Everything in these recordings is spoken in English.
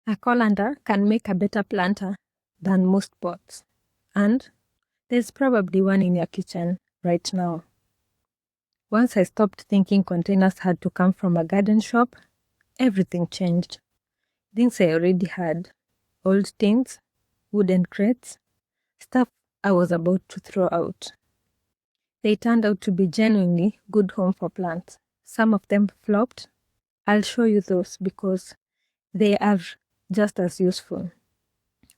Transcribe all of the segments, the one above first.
A colander can make a better planter than most pots. And there's probably one in your kitchen right now. Once I stopped thinking containers had to come from a garden shop, everything changed. Things I already had, old tins, wooden crates, stuff I was about to throw out. They turned out to be genuinely good home for plants. Some of them flopped. I'll show you those because they are just as useful.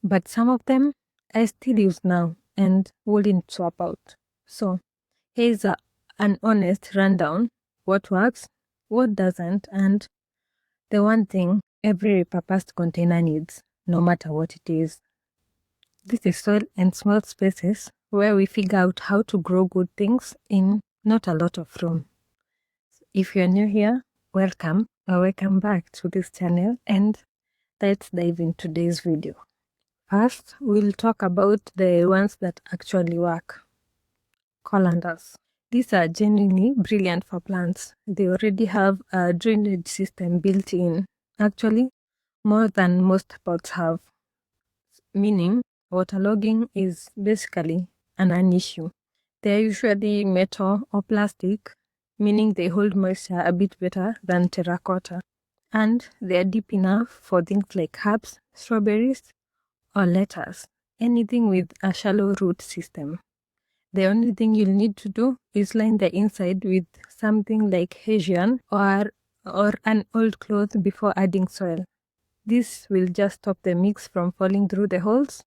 But some of them I still use now and wouldn't swap out. So here's an honest rundown: what works, what doesn't, and the one thing every repurposed container needs, no matter what it is. This is Soil and Small Spaces, where we figure out how to grow good things in not a lot of room. If you're new here, welcome or welcome back to this channel, and let's dive into today's video. First, we'll talk about the ones that actually work. Colanders. These are genuinely brilliant for plants. They already have a drainage system built in, actually more than most pots have, meaning waterlogging is basically a non-issue. They're usually metal or plastic, meaning they hold moisture a bit better than terracotta. And they're deep enough for things like herbs, strawberries, or lettuce, anything with a shallow root system. The only thing you'll need to do is line the inside with something like hessian or an old cloth before adding soil. This will just stop the mix from falling through the holes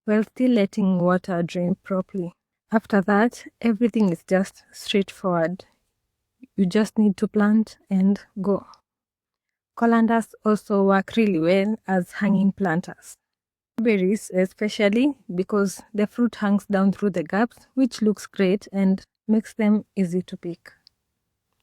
while still letting water drain properly. After that, everything is just straightforward. You just need to plant and go. Colanders also work really well as hanging planters. Berries especially, because the fruit hangs down through the gaps, which looks great and makes them easy to pick.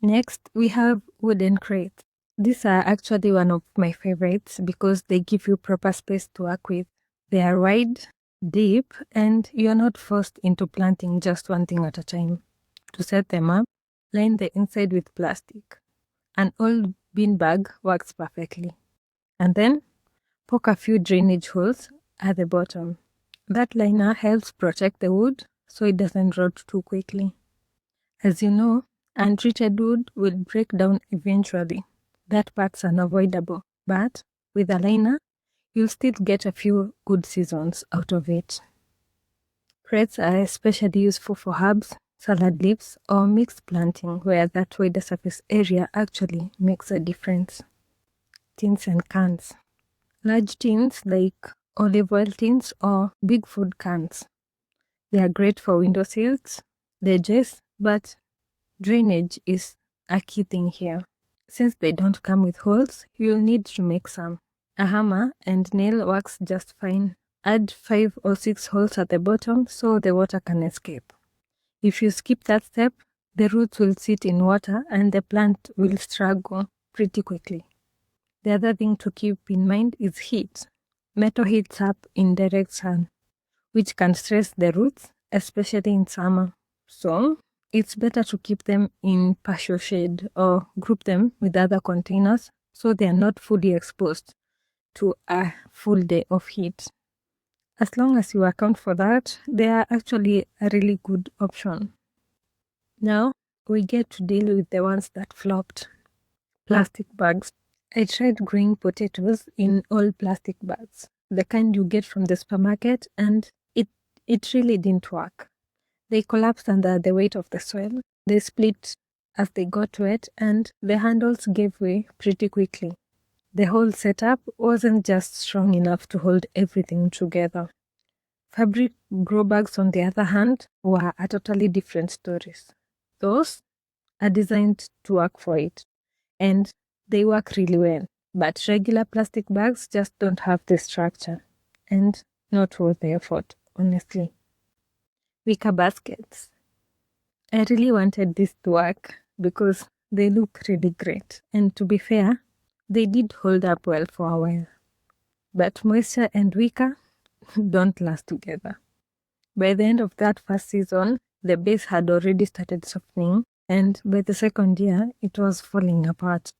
Next, we have wooden crates. These are actually one of my favorites because they give you proper space to work with. They are wide, deep, and you're not forced into planting just one thing at a time. To set them up, line the inside with plastic. An old bean bag works perfectly. And then, poke a few drainage holes at the bottom. That liner helps protect the wood so it doesn't rot too quickly. As you know, untreated wood will break down eventually. That part's unavoidable, but with a liner, you'll still get a few good seasons out of it. Crates are especially useful for herbs, salad leaves, or mixed planting where that wider surface area actually makes a difference. Tins and cans. Large tins like olive oil tins or big food cans. They are great for windowsills, ledges, but drainage is a key thing here. Since they don't come with holes, you'll need to make some. A hammer and nail works just fine. Add 5 or 6 holes at the bottom so the water can escape. If you skip that step, the roots will sit in water and the plant will struggle pretty quickly. The other thing to keep in mind is heat. Metal heats up in direct sun, which can stress the roots, especially in summer. So, it's better to keep them in partial shade or group them with other containers so they are not fully exposed to a full day of heat. As long as you account for that, they are actually a really good option. Now, we get to deal with the ones that flopped. Plastic bags. I tried growing potatoes in all plastic bags, the kind you get from the supermarket, and it really didn't work. They collapsed under the weight of the soil, they split as they got wet, and the handles gave way pretty quickly. The whole setup wasn't just strong enough to hold everything together. Fabric grow bags, on the other hand, were a totally different story. Those are designed to work for it, and they work really well. But regular plastic bags just don't have the structure, and not worth the effort, honestly. Wicker baskets. I really wanted this to work because they look really great, and to be fair, they did hold up well for a while. But moisture and wicker don't last together. By the end of that first season, the base had already started softening, and by the second year, it was falling apart.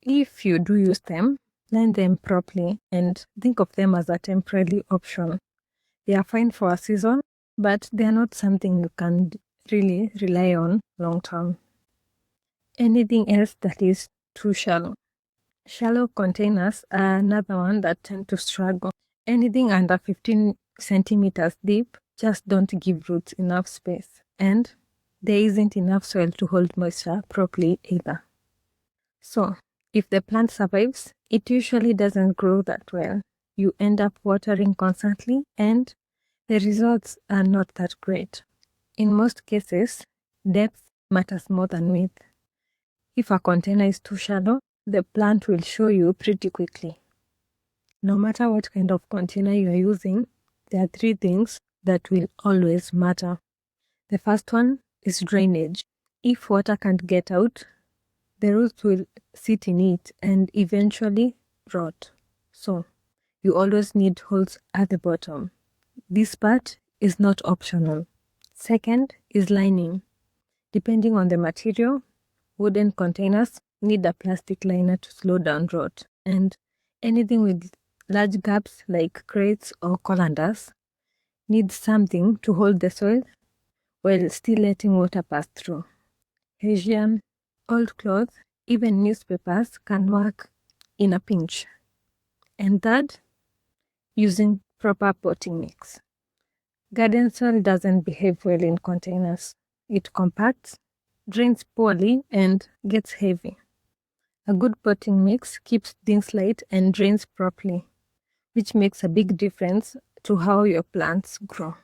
If you do use them, line them properly, and think of them as a temporary option. They are fine for a season, but they are not something you can really rely on long term. Anything else that is too shallow. Shallow containers are another one that tend to struggle. Anything under 15 centimeters deep just don't give roots enough space, and there isn't enough soil to hold moisture properly either. So, if the plant survives, it usually doesn't grow that well. You end up watering constantly, and the results are not that great. In most cases, depth matters more than width. If a container is too shallow, the plant will show you pretty quickly. No matter what kind of container you are using, there are 3 things that will always matter. The first one is drainage. If water can't get out, the roots will sit in it and eventually rot. So, you always need holes at the bottom. This part is not optional. Second is lining. Depending on the material, wooden containers need a plastic liner to slow down rot, and anything with large gaps like crates or colanders needs something to hold the soil while still letting water pass through. Asian, old clothes, even newspapers can work in a pinch. And third, using proper potting mix. Garden soil doesn't behave well in containers. It compacts, drains poorly, and gets heavy. A good potting mix keeps things light and drains properly, which makes a big difference to how your plants grow.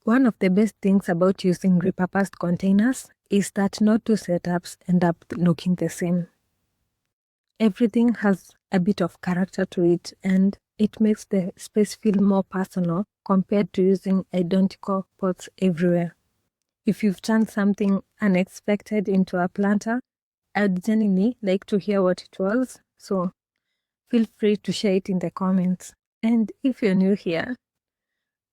One of the best things about using repurposed containers is that no 2 setups end up looking the same. Everything has a bit of character to it, and it makes the space feel more personal compared to using identical pots everywhere. If you've turned something unexpected into a planter, I'd genuinely like to hear what it was, so feel free to share it in the comments. And if you're new here,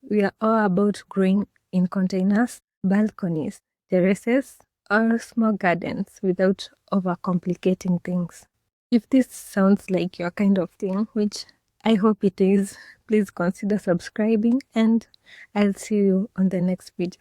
we are all about growing in containers, balconies, terraces, or small gardens without overcomplicating things. If this sounds like your kind of thing, which I hope it is, please consider subscribing, and I'll see you on the next video.